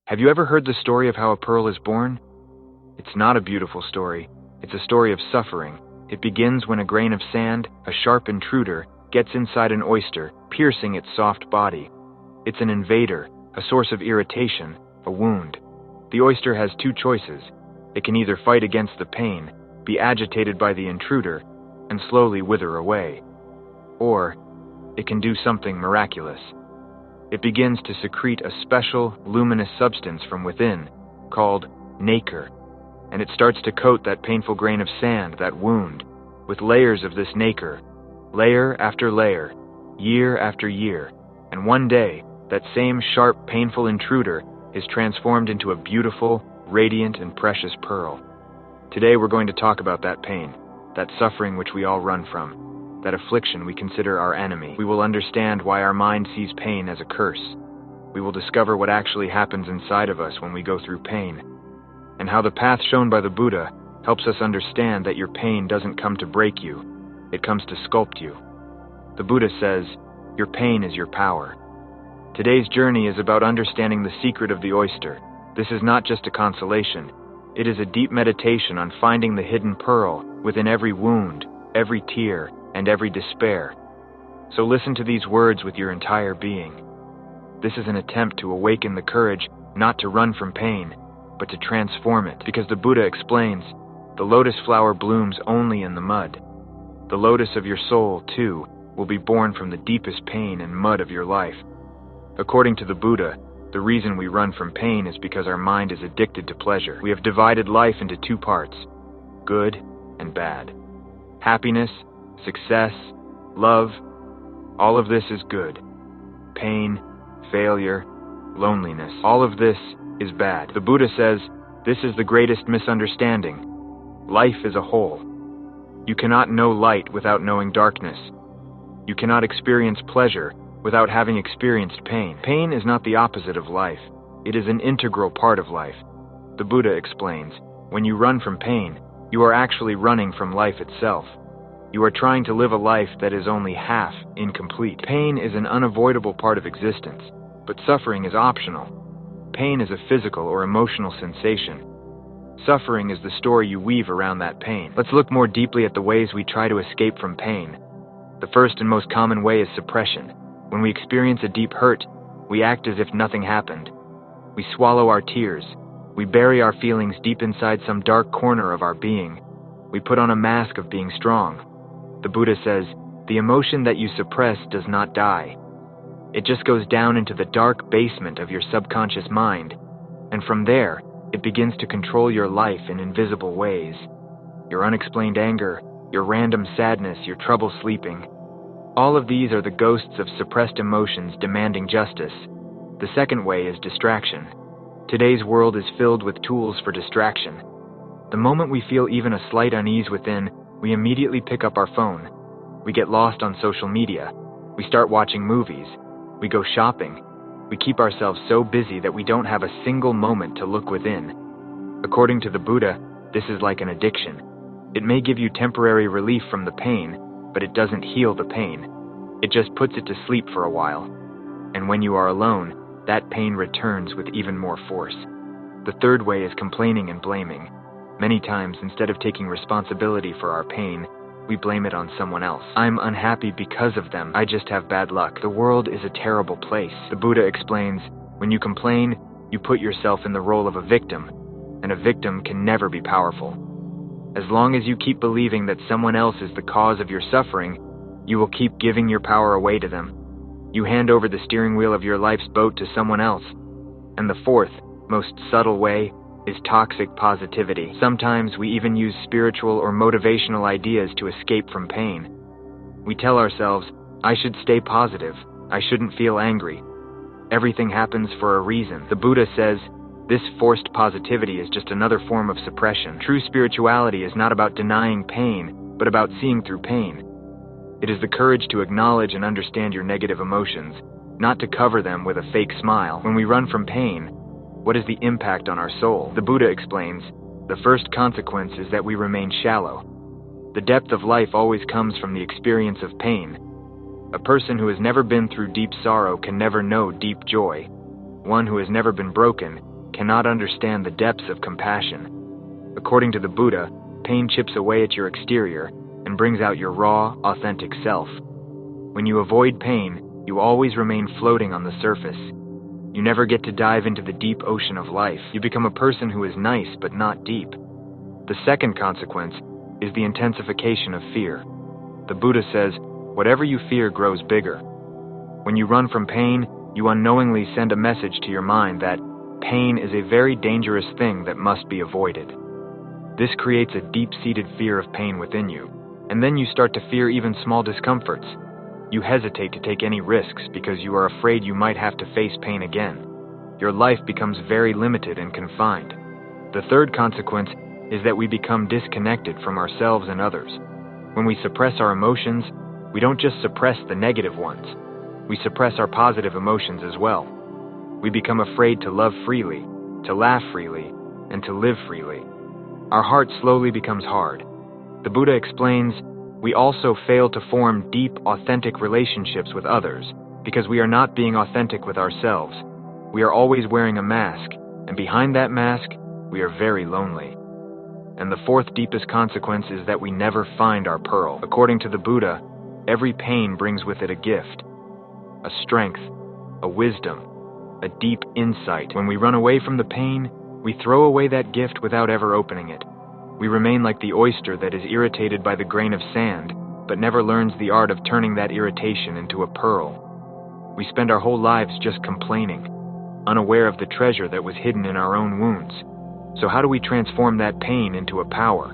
Have you ever heard the story of how a pearl is born? It's not a beautiful story. It's a story of suffering. It begins when a grain of sand, a sharp intruder, gets inside an oyster, piercing its soft body. It's an invader, a source of irritation, a wound. The oyster has two choices. It can either fight against the pain, be agitated by the intruder, and slowly wither away. Or it can do something miraculous. It begins to secrete a special, luminous substance from within, called nacre, and it starts to coat that painful grain of sand, that wound, with layers of this nacre, layer after layer, year after year, and one day, that same sharp, painful intruder is transformed into a beautiful, radiant, and precious pearl. Today we're going to talk about that pain, that suffering which we all run from, that affliction we consider our enemy. We will understand why our mind sees pain as a curse. We will discover what actually happens inside of us when we go through pain, and how the path shown by the Buddha helps us understand that your pain doesn't come to break you, it comes to sculpt you. The Buddha says, your pain is your power. Today's journey is about understanding the secret of the oyster. This is not just a consolation. It is a deep meditation on finding the hidden pearl within every wound, every tear, and every despair. So listen to these words with your entire being. This is an attempt to awaken the courage not to run from pain, but to transform it, because the Buddha explains, the lotus flower blooms only in the mud. The lotus of your soul, too, will be born from the deepest pain and mud of your life. According to the Buddha, the reason we run from pain is because our mind is addicted to pleasure. We have divided life into two parts, good and bad. Happiness, success, love, all of this is good. Pain, failure, loneliness, all of this is bad. The Buddha says, this is the greatest misunderstanding. Life is a whole. You cannot know light without knowing darkness. You cannot experience pleasure without having experienced pain. Pain is not the opposite of life. It is an integral part of life. The Buddha explains, when you run from pain, you are actually running from life itself. You are trying to live a life that is only half incomplete. Pain is an unavoidable part of existence, but suffering is optional. Pain is a physical or emotional sensation. Suffering is the story you weave around that pain. Let's look more deeply at the ways we try to escape from pain. The first and most common way is suppression. When we experience a deep hurt, we act as if nothing happened. We swallow our tears. We bury our feelings deep inside some dark corner of our being. We put on a mask of being strong. The Buddha says, the emotion that you suppress does not die. It just goes down into the dark basement of your subconscious mind, and from there, it begins to control your life in invisible ways. Your unexplained anger, your random sadness, your trouble sleeping. All of these are the ghosts of suppressed emotions demanding justice. The second way is distraction. Today's world is filled with tools for distraction. The moment we feel even a slight unease within, we immediately pick up our phone. We get lost on social media. We start watching movies. We go shopping. We keep ourselves so busy that we don't have a single moment to look within. According to the Buddha, this is like an addiction. It may give you temporary relief from the pain, but it doesn't heal the pain. It just puts it to sleep for a while. And when you are alone, that pain returns with even more force. The third way is complaining and blaming. Many times, instead of taking responsibility for our pain, we blame it on someone else. I'm unhappy because of them. I just have bad luck. The world is a terrible place. The Buddha explains, when you complain, you put yourself in the role of a victim, and a victim can never be powerful. As long as you keep believing that someone else is the cause of your suffering, you will keep giving your power away to them. You hand over the steering wheel of your life's boat to someone else. And the fourth, most subtle way, is toxic positivity. Sometimes we even use spiritual or motivational ideas to escape from pain. We tell ourselves, I should stay positive. I shouldn't feel angry. Everything happens for a reason. The Buddha says, this forced positivity is just another form of suppression. True spirituality is not about denying pain, but about seeing through pain. It is the courage to acknowledge and understand your negative emotions, not to cover them with a fake smile. When we run from pain, what is the impact on our soul? The Buddha explains, the first consequence is that we remain shallow. The depth of life always comes from the experience of pain. A person who has never been through deep sorrow can never know deep joy. One who has never been broken cannot understand the depths of compassion. According to the Buddha, pain chips away at your exterior and brings out your raw, authentic self. When you avoid pain, you always remain floating on the surface. You never get to dive into the deep ocean of life. You become a person who is nice but not deep. The second consequence is the intensification of fear. The Buddha says, whatever you fear grows bigger. When you run from pain, you unknowingly send a message to your mind that pain is a very dangerous thing that must be avoided. This creates a deep-seated fear of pain within you, and then you start to fear even small discomforts. You hesitate to take any risks because you are afraid you might have to face pain again. Your life becomes very limited and confined. The third consequence is that we become disconnected from ourselves and others. When we suppress our emotions, we don't just suppress the negative ones. We suppress our positive emotions as well. We become afraid to love freely, to laugh freely, and to live freely. Our heart slowly becomes hard. The Buddha explains, we also fail to form deep, authentic relationships with others because we are not being authentic with ourselves. We are always wearing a mask, and behind that mask, we are very lonely. And the fourth deepest consequence is that we never find our pearl. According to the Buddha, every pain brings with it a gift, a strength, a wisdom, a deep insight. When we run away from the pain, we throw away that gift without ever opening it. We remain like the oyster that is irritated by the grain of sand, but never learns the art of turning that irritation into a pearl. We spend our whole lives just complaining, unaware of the treasure that was hidden in our own wounds. So how do we transform that pain into a power?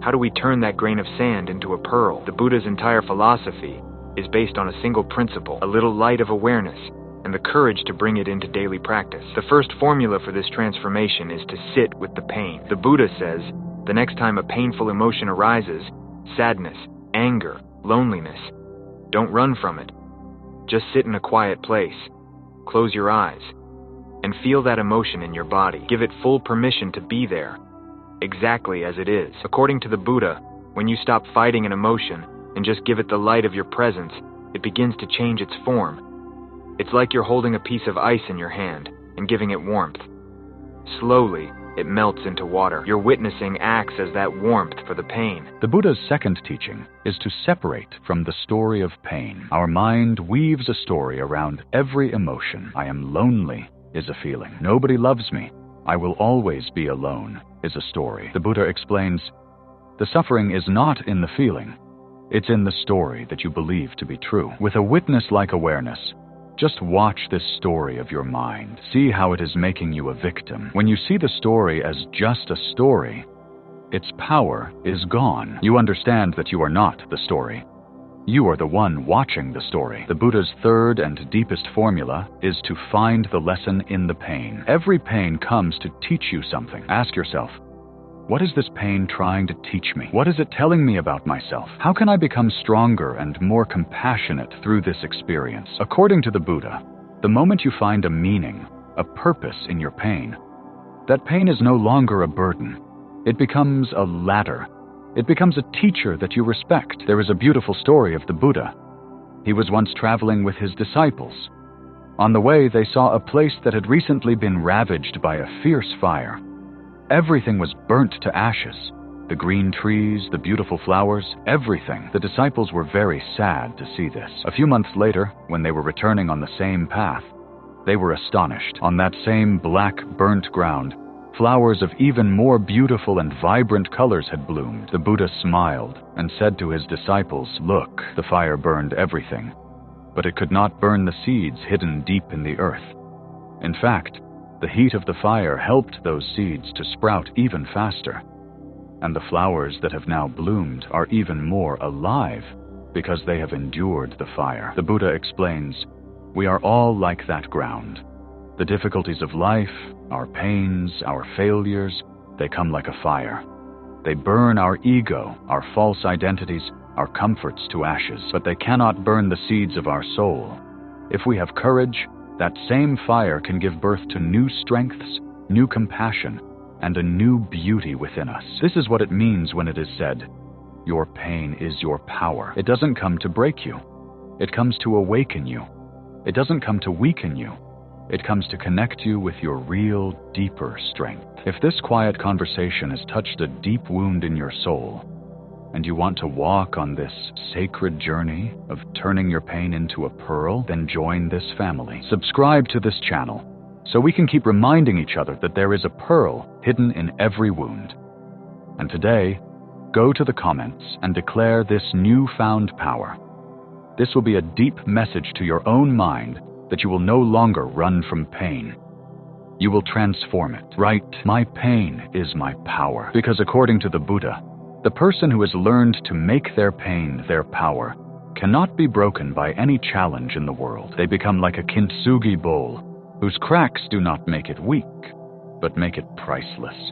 How do we turn that grain of sand into a pearl? The Buddha's entire philosophy is based on a single principle, a little light of awareness, and the courage to bring it into daily practice. The first formula for this transformation is to sit with the pain. The Buddha says, the next time a painful emotion arises, sadness, anger, loneliness, don't run from it. Just sit in a quiet place, close your eyes, and feel that emotion in your body. Give it full permission to be there, exactly as it is. According to the Buddha, when you stop fighting an emotion and just give it the light of your presence, it begins to change its form. It's like you're holding a piece of ice in your hand and giving it warmth. Slowly, it melts into water. You're witnessing acts as that warmth for the pain. The Buddha's second teaching is to separate from the story of pain. Our mind weaves a story around every emotion. I am lonely is a feeling. Nobody loves me. I will always be alone is a story. The Buddha explains, the suffering is not in the feeling. It's in the story that you believe to be true. With a witness-like awareness, just watch this story of your mind. See how it is making you a victim. When you see the story as just a story, its power is gone. You understand that you are not the story. You are the one watching the story. The Buddha's third and deepest formula is to find the lesson in the pain. Every pain comes to teach you something. Ask yourself, what is this pain trying to teach me? What is it telling me about myself? How can I become stronger and more compassionate through this experience? According to the Buddha, the moment you find a meaning, a purpose in your pain, that pain is no longer a burden. It becomes a ladder. It becomes a teacher that you respect. There is a beautiful story of the Buddha. He was once traveling with his disciples. On the way, they saw a place that had recently been ravaged by a fierce fire. Everything was burnt to ashes. The green trees, the beautiful flowers, everything. The disciples were very sad to see this. A few months later, when they were returning on the same path, they were astonished. On that same black, burnt ground, flowers of even more beautiful and vibrant colors had bloomed. The Buddha smiled and said to his disciples, look, the fire burned everything, but it could not burn the seeds hidden deep in the earth. In fact, the heat of the fire helped those seeds to sprout even faster. And the flowers that have now bloomed are even more alive because they have endured the fire. The Buddha explains, we are all like that ground. The difficulties of life, our pains, our failures, they come like a fire. They burn our ego, our false identities, our comforts to ashes, but they cannot burn the seeds of our soul. If we have courage, that same fire can give birth to new strengths, new compassion, and a new beauty within us. This is what it means when it is said, your pain is your power. It doesn't come to break you. It comes to awaken you. It doesn't come to weaken you. It comes to connect you with your real, deeper strength. If this quiet conversation has touched a deep wound in your soul, and you want to walk on this sacred journey of turning your pain into a pearl, then join this family. Subscribe to this channel so we can keep reminding each other that there is a pearl hidden in every wound. And today, go to the comments and declare this newfound power. This will be a deep message to your own mind that you will no longer run from pain. You will transform it. Write, "My pain is my power." Because according to the Buddha, the person who has learned to make their pain their power cannot be broken by any challenge in the world. They become like a kintsugi bowl, whose cracks do not make it weak, but make it priceless.